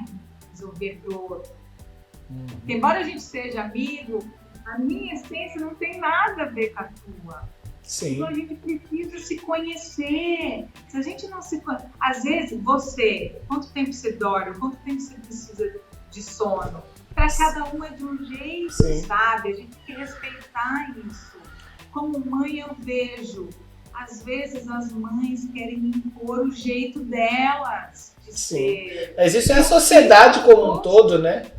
resolver pro outro. Porque, embora a gente seja amigo, a minha essência não tem nada a ver com a tua. Sim. Então a gente precisa se conhecer. Se a gente não se conhece, às vezes você, quanto tempo você dorme, quanto tempo você precisa de sono, para cada um é de um jeito, sim, sabe? A gente tem que respeitar isso. Como mãe eu vejo, às vezes as mães querem impor o jeito delas de ser. Mas isso é a sociedade como um todo, né?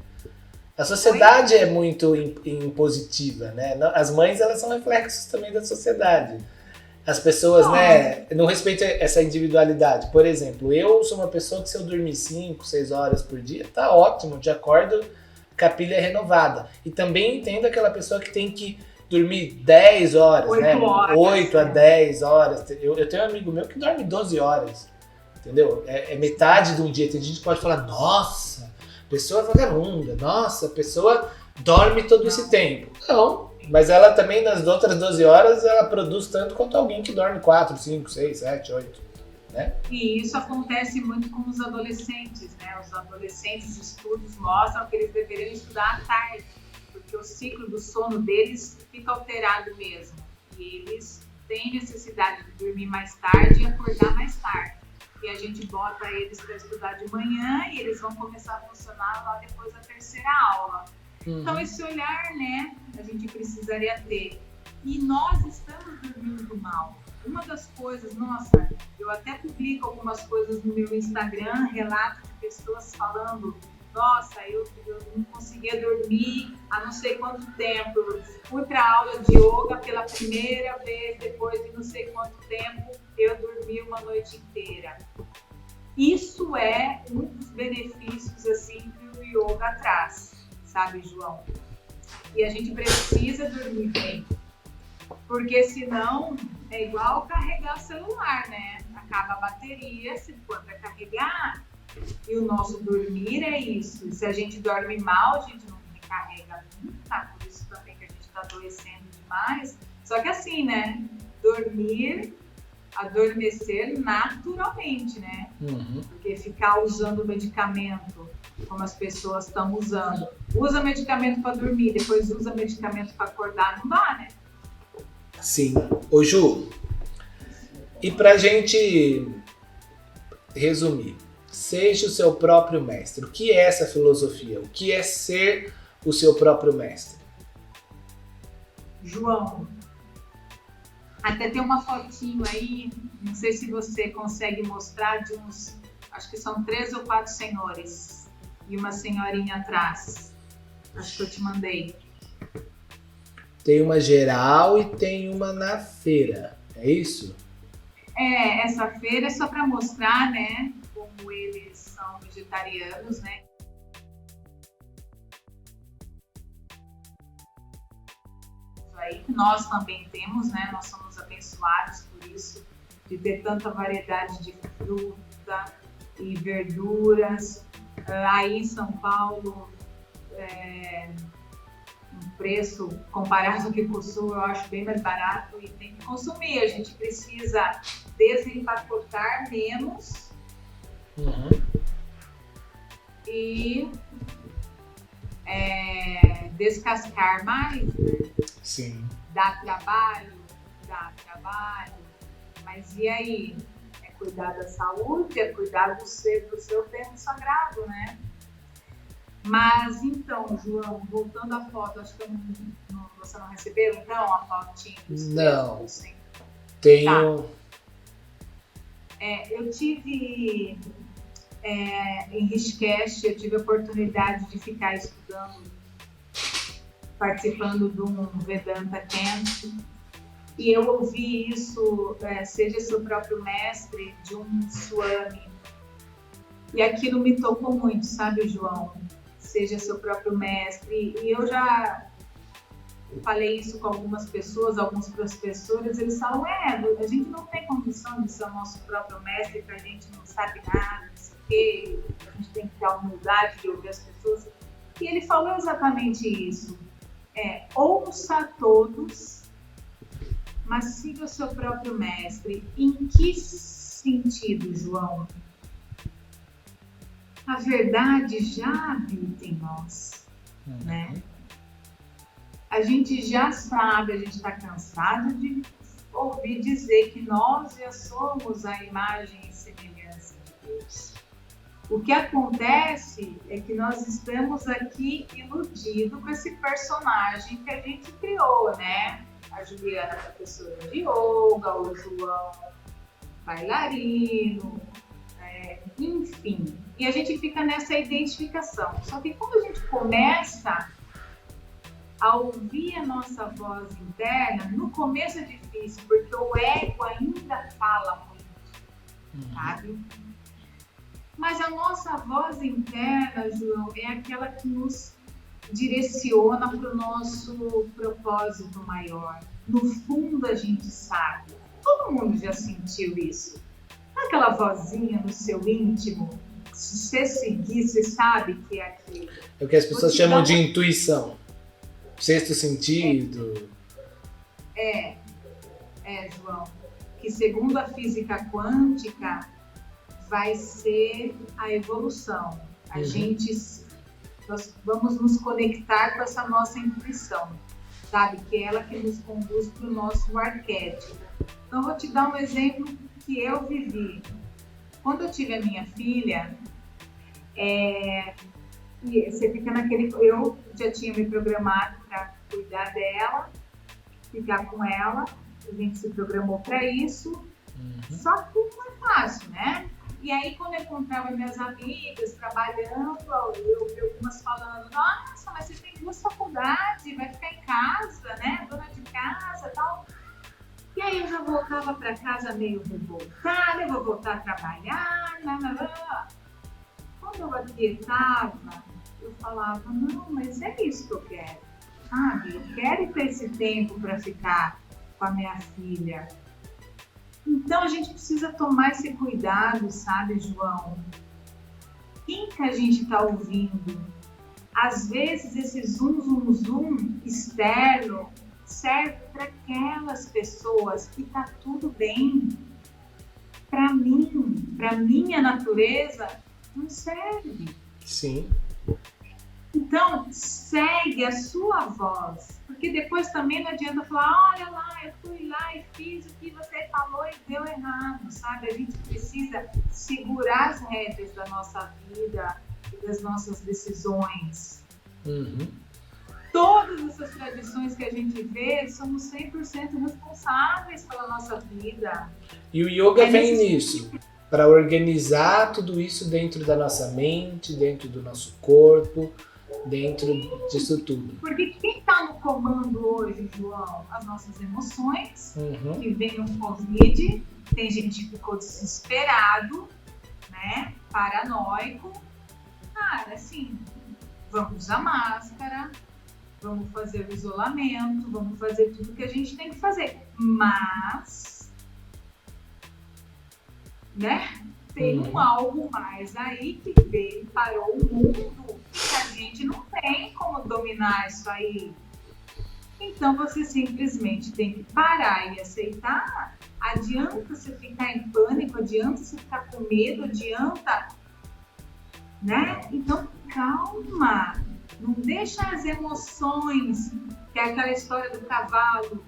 A sociedade é muito impositiva, né? As mães, elas são reflexos também da sociedade. As pessoas, né, não respeitam essa individualidade. Por exemplo, eu sou uma pessoa que se eu dormir 5, 6 horas por dia, tá ótimo, de acordo com a pilha renovada. E também entendo aquela pessoa que tem que dormir 10 horas, 8 né? horas, 8 a 10 horas. Eu tenho um amigo meu que dorme 12 horas, entendeu? É metade de um dia. Tem gente que pode falar, nossa, pessoa vagabunda, nossa, a pessoa dorme todo esse tempo. Não, mas ela também, nas outras 12 horas, ela produz tanto quanto alguém que dorme 4, 5, 6, 7, 8, né? E isso acontece muito com os adolescentes, né? Os adolescentes, estudos mostram que eles deveriam estudar à tarde, porque o ciclo do sono deles fica alterado mesmo. E eles têm necessidade de dormir mais tarde e acordar mais tarde. E a gente bota eles para estudar de manhã e eles vão começar a funcionar lá depois da terceira aula. Então, esse olhar, né, a gente precisaria ter. E nós estamos dormindo mal. Uma das coisas, nossa, eu até publico algumas coisas no meu Instagram, relato de pessoas falando, nossa, eu não conseguia dormir há não sei quanto tempo, eu fui para a aula de yoga pela primeira vez, depois de não sei quanto tempo, eu dormi uma noite inteira. Isso é um dos benefícios assim, que o yoga traz, sabe, João? E a gente precisa dormir bem, porque senão é igual carregar o celular, né? Acaba a bateria, se for para carregar, e o nosso dormir é isso. E se a gente dorme mal, a gente não recarrega nunca, por isso também que a gente está adoecendo demais. Só que assim, né? Adormecer naturalmente, né? Porque ficar usando medicamento, como as pessoas estão usando, usa medicamento para dormir, depois usa medicamento para acordar, não dá, né? Sim. Ô Ju, e pra gente resumir, seja o seu próprio mestre. O que é essa filosofia? O que é ser o seu próprio mestre? João, até tem uma fotinho aí, não sei se você consegue mostrar, de uns, acho que são 3 ou 4 senhores e uma senhorinha atrás. Acho que eu te mandei. Tem uma geral e tem uma na feira, é isso? Essa feira é só para mostrar, né, como eles são vegetarianos, né? Aí nós também temos, né? Nós somos abençoados por isso, de ter tanta variedade de fruta e verduras. Aí em São Paulo, um preço comparado aqui com o Sul, eu acho bem mais barato e tem que consumir. A gente precisa desempacotar menos e descascar mais. Sim. Dá trabalho, mas e aí? É cuidar da saúde, é cuidar do seu tempo sagrado, né? Mas então, João, voltando à foto, acho que você não recebeu então a fotinha dos Não. Assim. Tenho. Tá. Eu tive em Rishikesh, eu tive a oportunidade de ficar estudando, participando de um Vedanta Camp, e eu ouvi isso, seja seu próprio mestre, de um Swami, e aquilo me tocou muito, sabe, João? Seja seu próprio mestre, e eu já falei isso com algumas pessoas, alguns professores, eles falam, a gente não tem condição de ser o nosso próprio mestre, que a gente não sabe nada, não sei o quê, a gente tem que ter a humildade de ouvir as pessoas, e ele falou exatamente isso. Ouça a todos, mas siga o seu próprio mestre. Em que sentido, João? A verdade já habita em nós, né? A gente já sabe, a gente está cansado de ouvir dizer que nós já somos a imagem e semelhança de Deus. O que acontece é que nós estamos aqui iludidos com esse personagem que a gente criou, né? A Juliana, professora de yoga, o João, bailarino, enfim. E a gente fica nessa identificação. Só que quando a gente começa a ouvir a nossa voz interna, no começo é difícil, porque o ego ainda fala muito, sabe? Mas a nossa voz interna, João, é aquela que nos direciona para o nosso propósito maior. No fundo, a gente sabe. Todo mundo já sentiu isso. Aquela vozinha no seu íntimo, se você seguir, você sabe que é aquilo. É o que as pessoas chamam de intuição. Sexto sentido. João. Que segundo a física quântica, vai ser a evolução. Nós vamos nos conectar com essa nossa intuição, sabe? Que é ela que nos conduz para o nosso arquétipo. Então, vou te dar um exemplo que eu vivi. Quando eu tive a minha filha, e você fica naquele... Eu já tinha me programado para cuidar dela, ficar com ela, a gente se programou para isso, só que não é fácil, né? E aí, quando eu encontrava minhas amigas trabalhando, eu vi algumas falando, nossa, mas você tem 2 faculdades, vai ficar em casa, né? Dona de casa e tal. E aí eu já voltava para casa meio revoltada, eu vou voltar a trabalhar, Quando eu aquietava, eu falava, não, mas é isso que eu quero, sabe? Eu quero ter esse tempo para ficar com a minha filha. Então a gente precisa tomar esse cuidado, sabe, João? Quem que a gente está ouvindo? Às vezes esse zoom externo serve para aquelas pessoas que tá tudo bem. Para mim, para minha natureza, não serve. Sim. Então, segue a sua voz, porque depois também não adianta falar, olha lá, eu fui lá e fiz o que você falou e deu errado, sabe? A gente precisa segurar as rédeas da nossa vida e das nossas decisões. Uhum. Todas essas tradições que a gente vê, somos 100% responsáveis pela nossa vida. E o yoga vem nisso, para organizar tudo isso dentro da nossa mente, dentro do nosso corpo, dentro disso tudo. Porque quem está no comando hoje, João? As nossas emoções, que vem o Covid, tem gente que ficou desesperado, né? Paranoico. Cara, assim, vamos usar máscara, vamos fazer o isolamento, vamos fazer tudo que a gente tem que fazer. Mas, né? Tem algo mais aí que veio, parou o mundo, que a gente não tem como dominar isso aí. Então você simplesmente tem que parar e aceitar. Adianta você ficar em pânico, adianta você ficar com medo, adianta, né? Então calma, não deixa as emoções, que é aquela história do cavalo,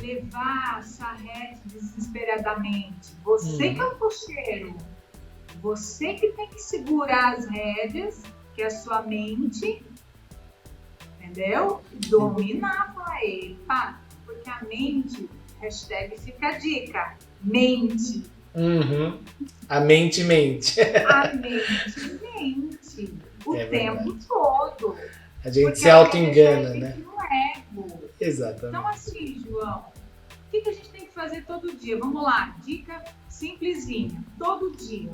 levar a charrete desesperadamente. Você que é o cocheiro, você que tem que segurar as rédeas, que é a sua mente, entendeu? Dominar, falar, epa, porque a mente, hashtag fica a dica, mente. A mente mente. A mente mente, o tempo todo. A gente se auto-engana, né? Ego. Exatamente. Então assim, João, o que a gente tem que fazer todo dia? Vamos lá, dica simplesinha, todo dia.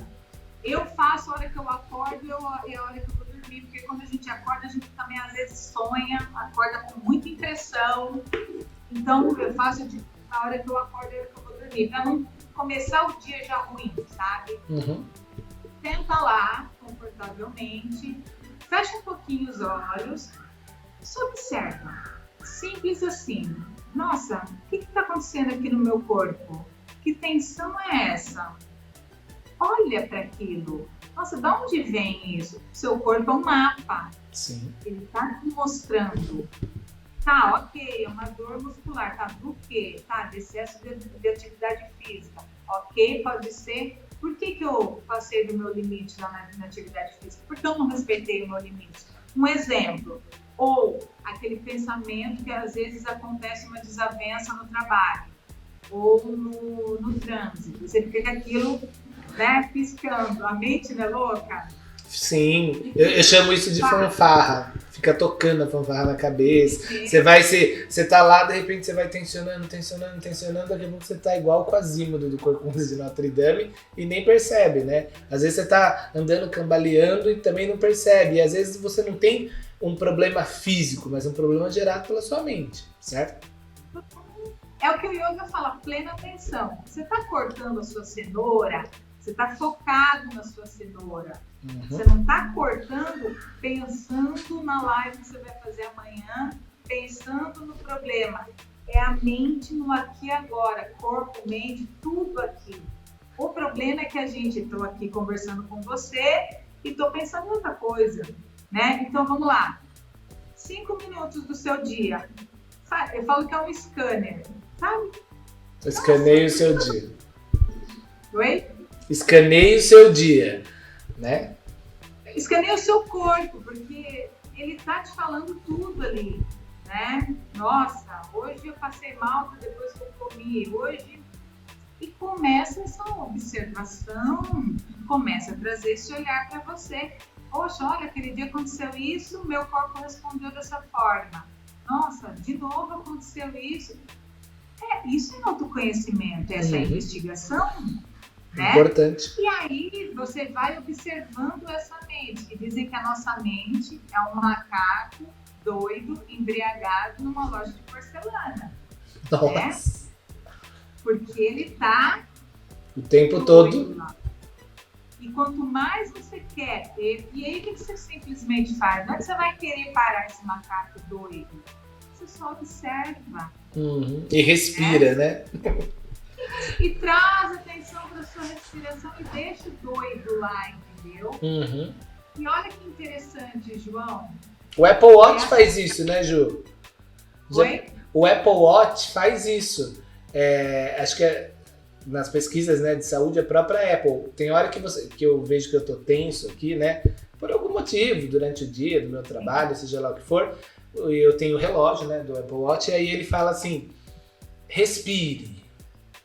Eu faço a hora que eu acordo e a hora que eu vou dormir, porque quando a gente acorda, a gente também às vezes sonha, acorda com muita impressão. Então eu faço a hora que eu acordo e a hora que eu vou dormir, para não começar o dia já ruim, sabe? Senta lá, confortavelmente, fecha um pouquinho os olhos, só observa. Simples assim. Nossa, o que está acontecendo aqui no meu corpo? Que tensão é essa? Olha para aquilo. Nossa, de onde vem isso? Seu corpo é um mapa. Sim. Ele está te mostrando. Tá, ok, é uma dor muscular. Tá, do quê? Tá, de excesso de atividade física. Ok, pode ser. Por que eu passei do meu limite lá na atividade física? Porque eu não respeitei o meu limite. Um exemplo. Ou aquele pensamento que às vezes acontece uma desavença no trabalho ou no trânsito. Você fica com aquilo, né, piscando. A mente não é louca? Sim, eu chamo isso de fanfarra. Fica tocando a fanfarra na cabeça. Você tá lá, de repente você vai tensionando, daqui a pouco você tá igual o Quasimodo do Corcunda de Notre Dame e nem percebe, né? Às vezes você tá andando, cambaleando e também não percebe. E às vezes você não tem um problema físico, mas um problema gerado pela sua mente, certo? É o que o yoga fala, plena atenção. Você tá cortando a sua cenoura, você tá focado na sua cenoura. Você não tá cortando pensando na live que você vai fazer amanhã, pensando no problema. É a mente no aqui e agora, corpo, mente, tudo aqui. O problema é que a gente, estou aqui conversando com você e estou pensando em outra coisa, né? Então vamos lá. 5 minutos do seu dia. Eu falo que é um scanner, sabe? Escaneie o seu dia. Oi? Escaneie o seu dia, né? Escaneie o seu corpo, porque ele tá te falando tudo ali, né? Nossa, hoje eu passei mal depois que eu comi. Hoje E começa essa observação, começa a trazer esse olhar para você. Poxa, olha, aquele dia aconteceu isso, meu corpo respondeu dessa forma. Nossa, de novo aconteceu isso. Isso é autoconhecimento, essa investigação, né? Importante. E aí você vai observando essa mente, que dizem que a nossa mente é um macaco doido, embriagado numa loja de porcelana. Nossa. Né? Porque ele tá O tempo todo. lá. E quanto mais você quer, e aí o que você simplesmente faz? Não é que você vai querer parar esse macaco doido. Você só observa. E respira, né? E traz atenção para sua respiração e deixa o doido lá, entendeu? E olha que interessante, João. O Apple Watch faz isso, né, Ju? Oi? O Apple Watch faz isso. Acho que nas pesquisas, né, de saúde, a própria Apple. Tem hora que eu vejo que eu tô tenso aqui, né? Por algum motivo, durante o dia, do meu trabalho, seja lá o que for. Eu tenho o relógio, né, do Apple Watch, e aí ele fala assim, respire.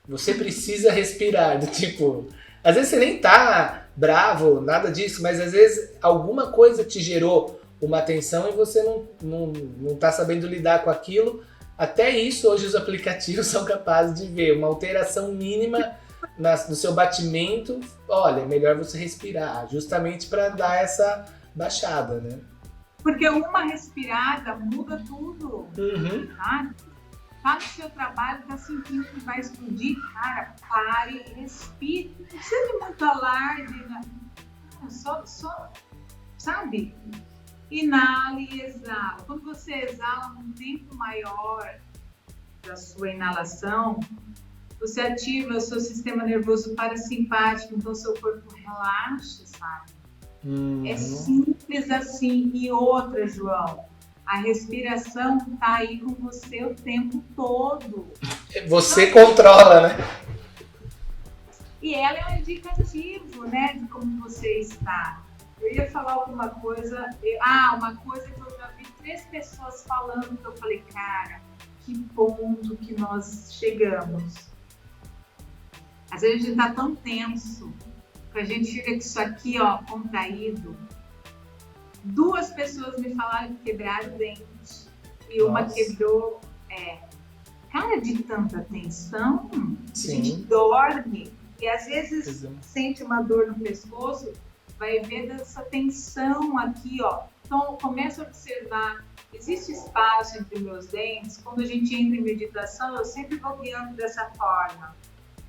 Você precisa respirar. Tipo, às vezes você nem tá bravo, nada disso, mas às vezes alguma coisa te gerou uma tensão e você não tá sabendo lidar com aquilo. Até isso, hoje os aplicativos são capazes de ver uma alteração mínima no seu batimento. Olha, é melhor você respirar, justamente para dar essa baixada, né? Porque uma respirada muda tudo, tá? Tá no seu trabalho, tá sentindo que vai explodir, cara, pare, respire. Não precisa de muito alarde, né? Só, sabe? Inale e exala. Quando você exala um tempo maior da sua inalação, você ativa o seu sistema nervoso parasimpático, então seu corpo relaxa, sabe? É simples assim. E outra, João, a respiração tá aí com você o tempo todo. Você controla, né? E ela é um indicativo, né, de como você está. Eu ia falar alguma coisa, uma coisa que eu já vi 3 pessoas falando, que eu falei, cara, que ponto que nós chegamos. Às vezes a gente tá tão tenso, que a gente fica com isso aqui, ó, contraído. 2 pessoas me falaram que quebraram o dente, e uma quebrou, cara, de tanta tensão, a gente dorme, e às vezes sente uma dor no pescoço, vai ver dessa tensão aqui, ó. Então, começa a observar. Existe espaço entre meus dentes. Quando a gente entra em meditação, eu sempre vou guiando dessa forma.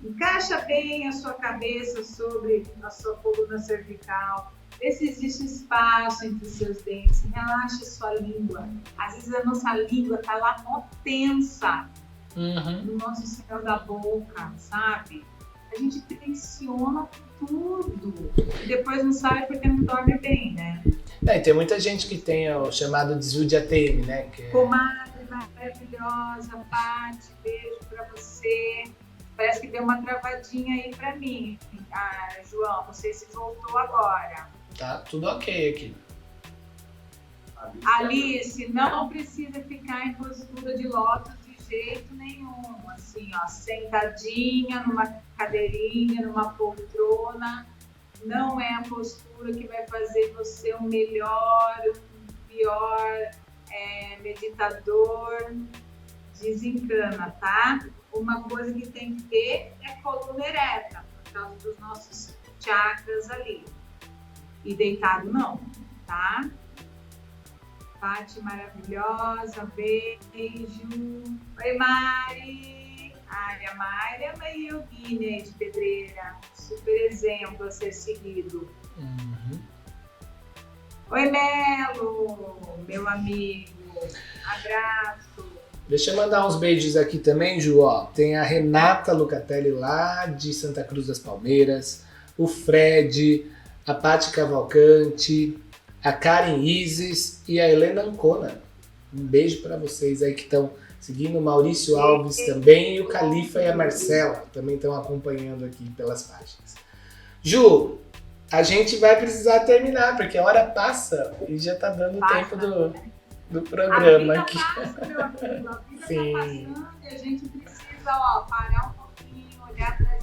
Encaixa bem a sua cabeça sobre a sua coluna cervical. Vê se existe espaço entre os seus dentes. Relaxa a sua língua. Às vezes a nossa língua tá lá mó tensa no nosso céu da boca, sabe? A gente tensiona tudo. E depois não sabe porque não dorme bem, né? E tem muita gente que tem o chamado desvio de ATM, né? Comadre maravilhosa, Paty, beijo pra você. Parece que deu uma travadinha aí pra mim. João, não sei se voltou agora. Tá tudo ok aqui. Alice, não precisa ficar em postura de lótus de jeito nenhum. Assim, ó, sentadinha numa cadeirinha, numa poltrona. Não é a postura que vai fazer você um melhor, um pior meditador. Desencana, tá? Uma coisa que tem que ter é coluna ereta, por causa dos nossos chakras ali. E deitado não, tá? Paty maravilhosa, beijo. Oi, Mari. A Mari é uma yogini de Pedreira. Super exemplo a ser seguido. Oi, Melo, meu amigo. Abraço. Deixa eu mandar uns beijos aqui também, Ju. Ó, tem a Renata Lucatelli lá de Santa Cruz das Palmeiras, o Fred, a Paty Cavalcante, a Karen Isis e a Helena Ancona. Um beijo para vocês aí que estão seguindo, o Maurício Alves também, e o Califa e a Marcela também estão acompanhando aqui pelas páginas. Ju, a gente vai precisar terminar, porque a hora passa e já tá dando o tempo do programa aqui. Passa, meu amigo, a vida tá passando e a gente precisa parar um pouquinho, olhar pra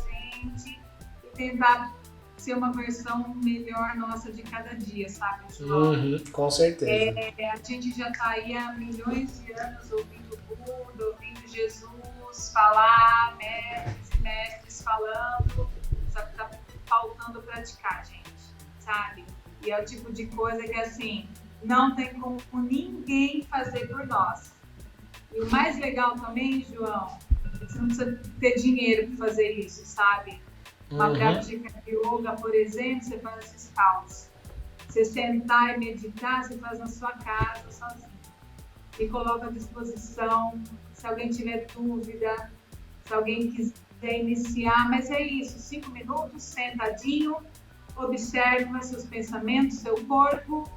tentar ser uma versão melhor nossa de cada dia, sabe, João? Com certeza. A gente já está aí há milhões de anos ouvindo Buda, ouvindo Jesus falar, mestres e mestres falando, só que está faltando praticar, gente, sabe? E é o tipo de coisa que, assim, não tem como ninguém fazer por nós. E o mais legal também, João, é que você não precisa ter dinheiro para fazer isso, sabe? Uma prática de yoga, por exemplo, você faz esses caos. Você sentar e meditar, você faz na sua casa, sozinho. E coloca à disposição, se alguém tiver dúvida, se alguém quiser iniciar. Mas é isso, 5 minutos, sentadinho, observa seus pensamentos, seu corpo,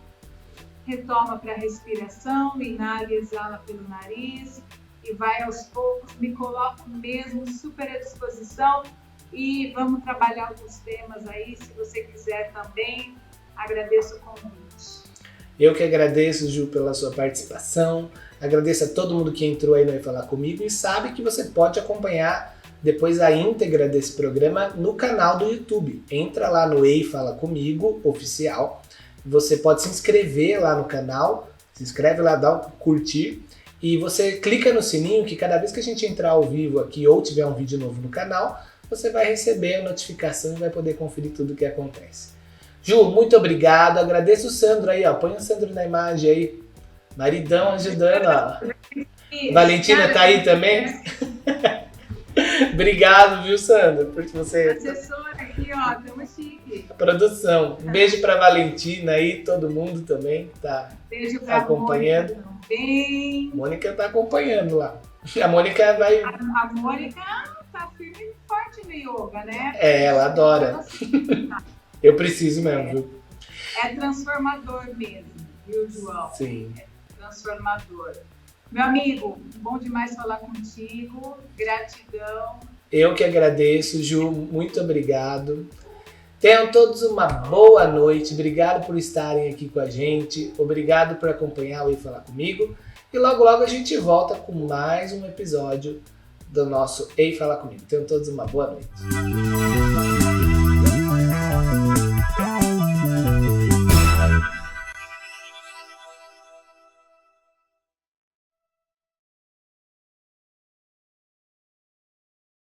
retoma para a respiração, inala e exala pelo nariz e vai aos poucos. Me coloco mesmo super à disposição. E vamos trabalhar alguns temas aí, se você quiser também. Agradeço o convite. Eu que agradeço, Ju, pela sua participação. Agradeço a todo mundo que entrou aí no Ei Falar Comigo e sabe que você pode acompanhar depois a íntegra desse programa no canal do YouTube. Entra lá no Ei Fala Comigo, oficial. Você pode se inscrever lá no canal, se inscreve lá, dá um curtir. E você clica no sininho que cada vez que a gente entrar ao vivo aqui ou tiver um vídeo novo no canal, você vai receber a notificação e vai poder conferir tudo o que acontece. Ju, muito obrigado. Agradeço o Sandro aí, ó. Põe o Sandro na imagem aí. Maridão ajudando, ó. Valentina tá aí também? Obrigado, viu, Sandro? Porque você... Assessora aqui, ó. Tamo chique. A produção. Um beijo pra Valentina aí, todo mundo também tá Beijo pra acompanhando. Mônica também. Mônica tá acompanhando lá. A Mônica vai... A Mônica tá firme e forte no yoga, né? É, ela adora. Eu preciso mesmo, viu? É transformador mesmo, viu, João? Sim. É transformador. Meu amigo, bom demais falar contigo. Gratidão. Eu que agradeço, Ju. Muito obrigado. Tenham todos uma boa noite. Obrigado por estarem aqui com a gente. Obrigado por acompanhar o Ei Falar Comigo. E logo, logo a gente volta com mais um episódio do nosso Ei Falar Comigo. Tenham todos uma boa noite.